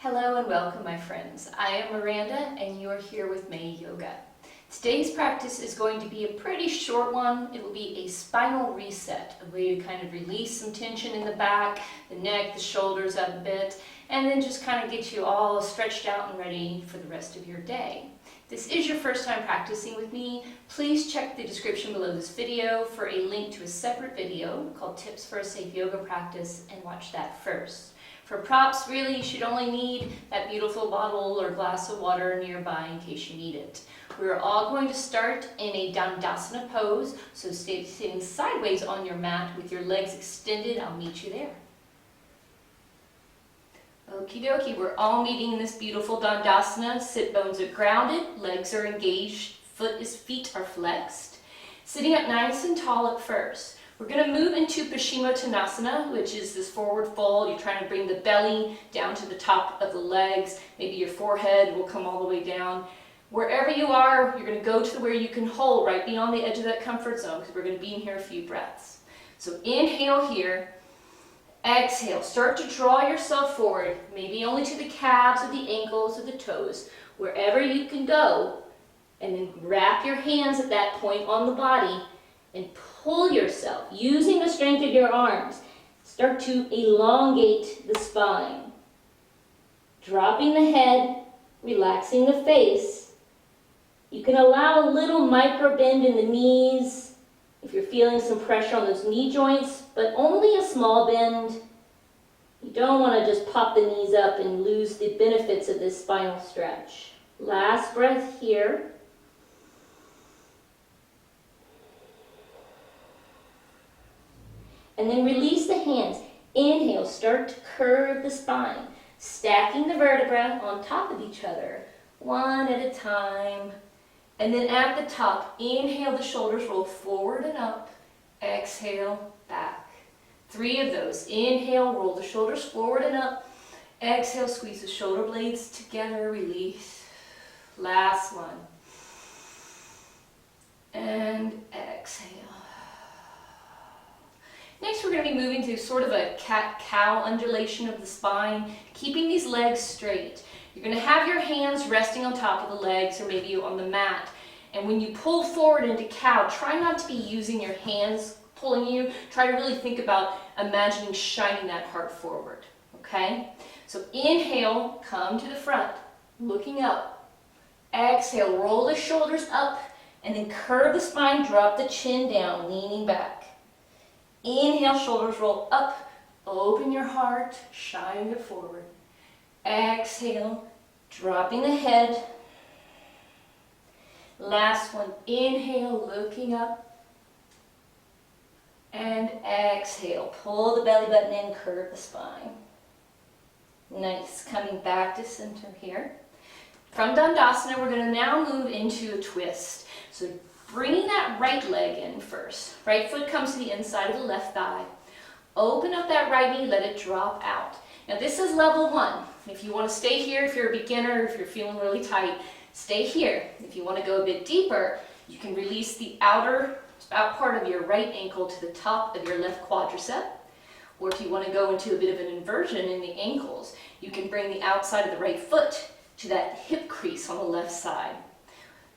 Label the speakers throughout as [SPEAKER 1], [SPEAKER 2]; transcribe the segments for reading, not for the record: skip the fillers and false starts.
[SPEAKER 1] Hello and welcome, my friends. I am Miranda and you are here with May Yoga. Today's practice is going to be a pretty short one. It will be a spinal reset, a way to kind of release some tension in the back, the neck, the shoulders up a bit, and then just kind of get you all stretched out and ready for the rest of your day. If this is your first time practicing with me, please check the description below this video for a link to a separate video called Tips for a Safe Yoga Practice, and watch that first. For props, really, you should only need that beautiful bottle or glass of water nearby in case you need it. We're all going to start in a Dandasana pose, so stay sitting sideways on your mat with your legs extended. I'll meet you there. Okie dokie, we're all meeting in this beautiful Dandasana. Sit bones are grounded, legs are engaged, feet are flexed. Sitting up nice and tall at first. We're going to move into Paschimottanasana, which is this forward fold. You're trying to bring the belly down to the top of the legs. Maybe your forehead will come all the way down. Wherever you are, you're going to go to where you can hold right beyond the edge of that comfort zone, because we're going to be in here a few breaths. So inhale here. Exhale. Start to draw yourself forward, maybe only to the calves or the ankles or the toes, wherever you can go. And then wrap your hands at that point on the body and pull yourself, using the strength of your arms. Start to elongate the spine. Dropping the head, relaxing the face. You can allow a little micro bend in the knees if you're feeling some pressure on those knee joints, but only a small bend. You don't want to just pop the knees up and lose the benefits of this spinal stretch. Last breath here. And then release the hands. Inhale, start to curve the spine, stacking the vertebrae on top of each other, one at a time. And then at the top, inhale, the shoulders roll forward and up. Exhale, back. 3 of those. Inhale, roll the shoulders forward and up. Exhale, squeeze the shoulder blades together, release. Last one. And exhale. Next, we're going to be moving to sort of a cat-cow undulation of the spine, keeping these legs straight. You're going to have your hands resting on top of the legs or maybe on the mat. And when you pull forward into cow, try not to be using your hands pulling you. Try to really think about imagining shining that heart forward. Okay? So inhale, come to the front, looking up. Exhale, roll the shoulders up, and then curve the spine, drop the chin down, leaning back. Inhale, shoulders roll up, open your heart, shine it forward. Exhale, dropping the head. Last one, inhale, looking up. And exhale, pull the belly button in, curve the spine. Nice, coming back to center here. From Dandasana, we're going to now move into a twist. So bringing that right leg in first. Right foot comes to the inside of the left thigh. Open up that right knee, let it drop out. Now this is level 1. If you want to stay here, if you're a beginner, if you're feeling really tight, stay here. If you want to go a bit deeper, you can release the outer part of your right ankle to the top of your left quadricep. Or if you want to go into a bit of an inversion in the ankles, you can bring the outside of the right foot to that hip crease on the left side.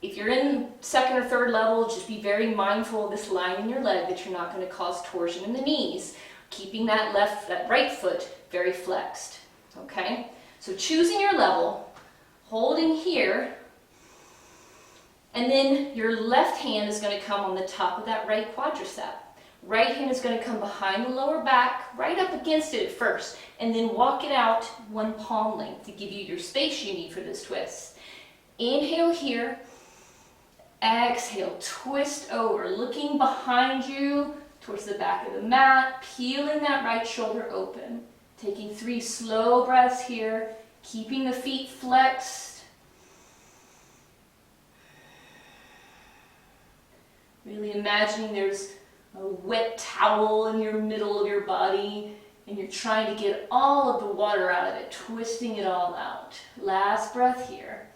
[SPEAKER 1] If you're in second or third level, just be very mindful of this line in your leg that you're not going to cause torsion in the knees, keeping that right foot very flexed. Okay? So choosing your level, holding here, and then your left hand is going to come on the top of that right quadricep. Right hand is going to come behind the lower back, right up against it at first, and then walk it out one palm length to give you your space you need for this twist. Inhale here. Exhale, twist over, looking behind you towards the back of the mat, peeling that right shoulder open. Taking 3 slow breaths here, keeping the feet flexed. Really imagining there's a wet towel in your middle of your body and you're trying to get all of the water out of it, twisting it all out. Last breath here.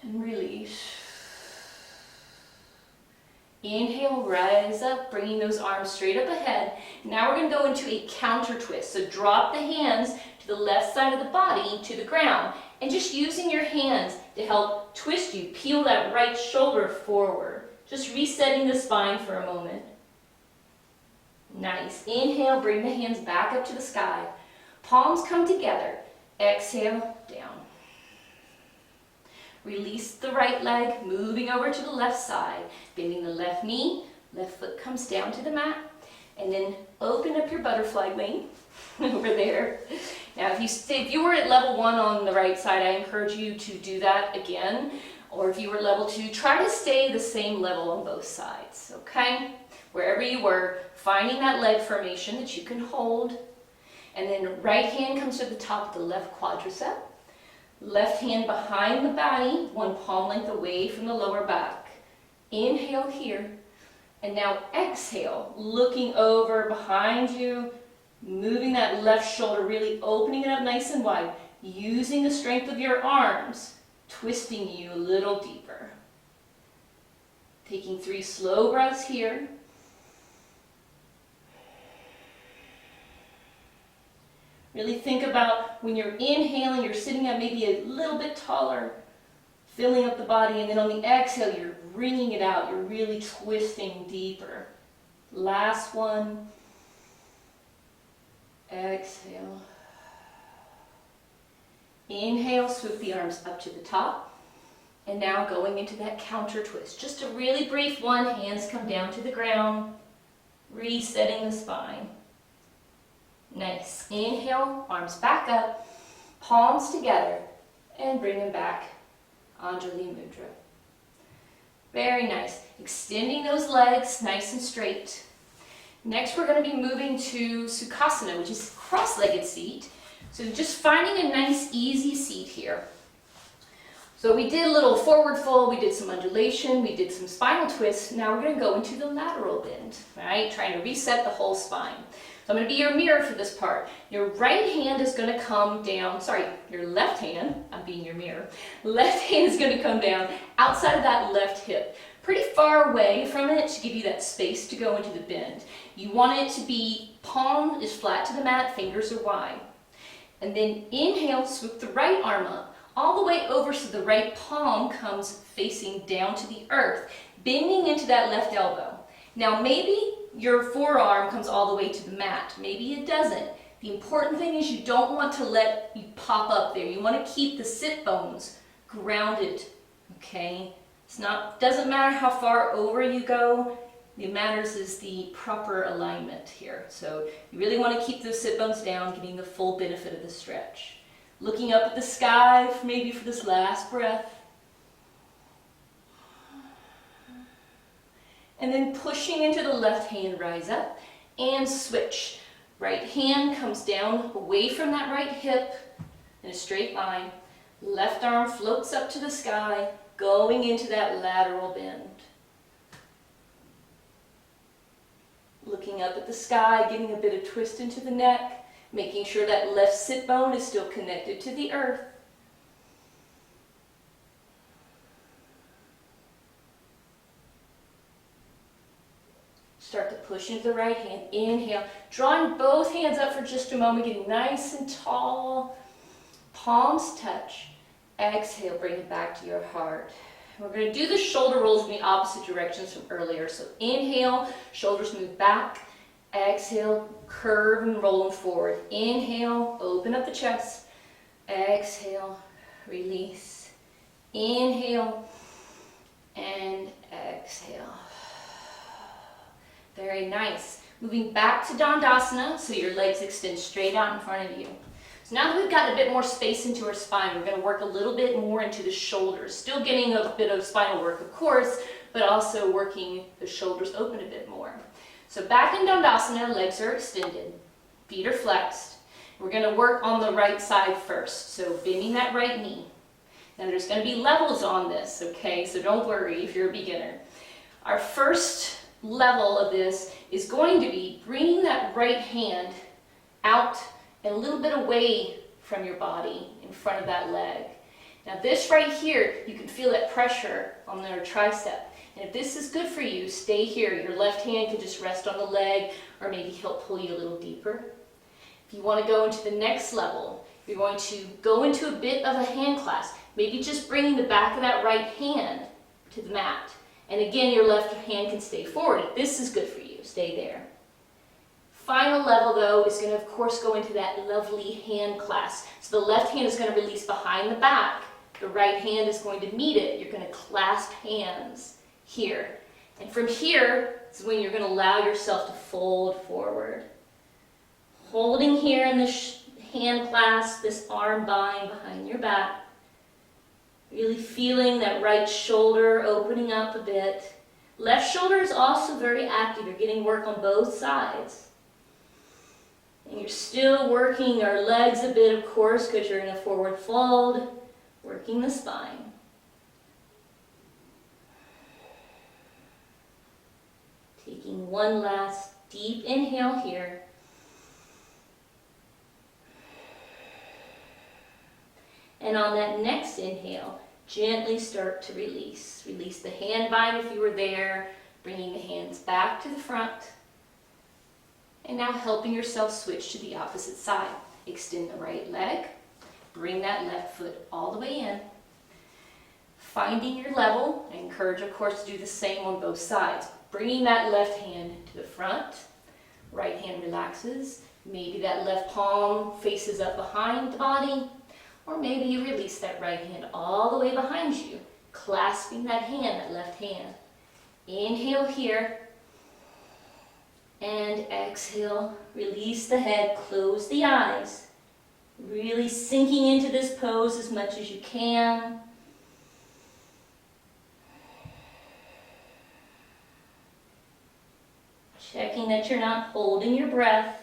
[SPEAKER 1] And release. Inhale, rise up, bringing those arms straight up ahead. Now we're going to go into a counter twist. So drop the hands to to the left side of the body to the ground, and just using your hands to help twist you, peel that right shoulder forward. Just resetting the spine for a moment. Nice. Inhale, bring the hands back up to the sky. Palms come together. Exhale, down. Release the right leg, moving over to the left side, bending the left knee, left foot comes down to the mat, and then open up your butterfly wing over there. Now, if you were at level 1 on the right side, I encourage you to do that again. Or if you were level 2, try to stay the same level on both sides, okay? Wherever you were, finding that leg formation that you can hold. And then right hand comes to the top of the left quadricep. Left hand behind the body, one palm length away from the lower back. Inhale here. And now exhale, looking over behind you, moving that left shoulder, really opening it up nice and wide, using the strength of your arms, twisting you a little deeper. Taking 3 slow breaths here. Really think about when you're inhaling, you're sitting up maybe a little bit taller, filling up the body, and then on the exhale, you're bringing it out. You're really twisting deeper. Last one. Exhale. Inhale, swoop the arms up to the top. And now going into that counter twist. Just a really brief one. Hands come down to the ground. Resetting the spine. Nice. Inhale, arms back up, palms together, and bring them back. Anjali Mudra. Very nice. Extending those legs nice and straight. Next, we're going to be moving to Sukhasana, which is cross-legged seat. So just finding a nice, easy seat here. So we did a little forward fold, we did some undulation, we did some spinal twists. Now we're going to go into the lateral bend, right? Trying to reset the whole spine. So I'm going to be your mirror for this part. Your right hand is going to come down, your left hand, I'm being your mirror. Left hand is going to come down outside of that left hip. Pretty far away from it to give you that space to go into the bend. You want it to be palm is flat to the mat, fingers are wide. And then inhale, swoop the right arm up, all the way over so the right palm comes facing down to the earth, bending into that left elbow. Now maybe your forearm comes all the way to the mat. Maybe it doesn't. The important thing is you don't want to let you pop up there. You want to keep the sit bones grounded, okay? Doesn't matter how far over you go. What matters is the proper alignment here. So you really want to keep those sit bones down, getting the full benefit of the stretch. Looking up at the sky, maybe for this last breath. And then pushing into the left hand, rise up and switch. Right hand comes down away from that right hip in a straight line. Left arm floats up to the sky, going into that lateral bend. Looking up at the sky, getting a bit of twist into the neck, making sure that left sit bone is still connected to the earth. Start to push into the right hand. Inhale, drawing both hands up for just a moment, getting nice and tall. Palms touch. Exhale, bring it back to your heart. We're going to do the shoulder rolls in the opposite directions from earlier. So inhale, shoulders move back. Exhale, curve and roll them forward. Inhale, open up the chest. Exhale, release. Inhale and exhale. Very nice. Moving back to Dandasana, so your legs extend straight out in front of you. So now that we've got a bit more space into our spine, we're going to work a little bit more into the shoulders. Still getting a bit of spinal work, of course, but also working the shoulders open a bit more. So back in Dandasana, legs are extended, feet are flexed. We're going to work on the right side first, so bending that right knee. Now there's going to be levels on this, okay, so don't worry if you're a beginner. Our first level of this is going to be bringing that right hand out and a little bit away from your body in front of that leg. Now this right here, you can feel that pressure on their tricep. And if this is good for you, stay here. Your left hand can just rest on the leg or maybe help pull you a little deeper. If you want to go into the next level, you're going to go into a bit of a hand clasp, maybe just bringing the back of that right hand to the mat. And again, your left hand can stay forward. If this is good for you, stay there. Final level though is going to of course go into that lovely hand clasp. So the left hand is going to release behind the back. The right hand is going to meet it. You're going to clasp hands here. And from here is when you're going to allow yourself to fold forward. Holding here in this hand clasp, this arm bind behind your back. Really feeling that right shoulder opening up a bit. Left shoulder is also very active. You're getting work on both sides. And you're still working your legs a bit, of course, because you're in a forward fold, working the spine. Taking one last deep inhale here. And on that next inhale, gently start to release. Release the hand bind if you were there, bringing the hands back to the front. And now helping yourself switch to the opposite side. Extend the right leg, bring that left foot all the way in. Finding your level, I encourage of course to do the same on both sides. Bringing that left hand to the front, right hand relaxes. Maybe that left palm faces up behind the body. Or maybe you release that right hand all the way behind you, clasping that hand, that left hand. Inhale here, and exhale. Release the head, close the eyes. Really sinking into this pose as much as you can. Checking that you're not holding your breath.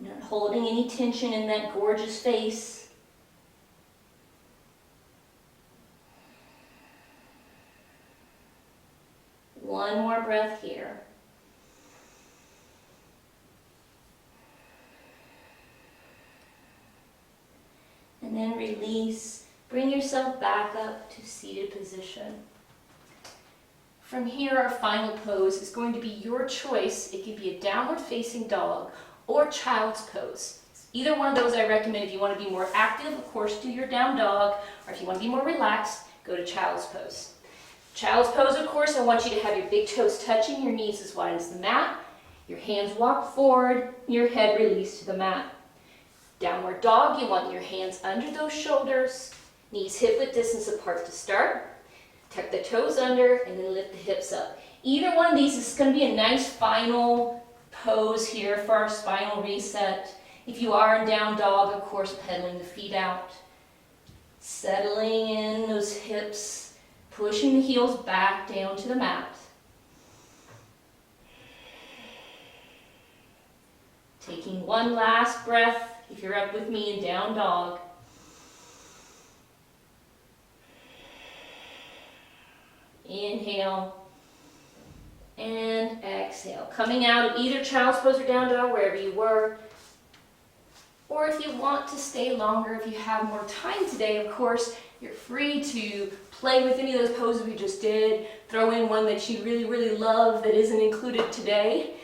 [SPEAKER 1] Not holding any tension in that gorgeous face. One more breath here. And then release. Bring yourself back up to seated position. From here, our final pose is going to be your choice. It could be a downward facing dog or child's pose. Either one of those I recommend. If you want to be more active, of course, do your down dog, or if you want to be more relaxed, go to child's pose. Child's pose, of course, I want you to have your big toes touching, your knees as wide as the mat, your hands walk forward, your head released to the mat. Downward dog, you want your hands under those shoulders, knees hip-width distance apart to start. Tuck the toes under and then lift the hips up. Either one of these is going to be a nice final pose here for our spinal reset. If you are in down dog, of course, pedaling the feet out. Settling in those hips, pushing the heels back down to the mat. Taking one last breath, if you're up with me in down dog. Inhale. And exhale. Coming out of either child's pose or down dog, wherever you were. Or if you want to stay longer, if you have more time today, of course, you're free to play with any of those poses we just did. Throw in one that you really, really love that isn't included today.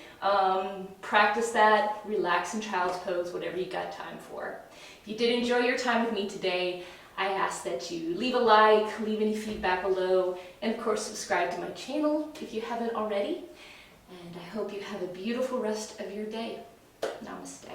[SPEAKER 1] Practice that, relax in child's pose, whatever you got time for. If you did enjoy your time with me today, I ask that you leave a like, leave any feedback below, and of course subscribe to my channel if you haven't already. And I hope you have a beautiful rest of your day. Namaste.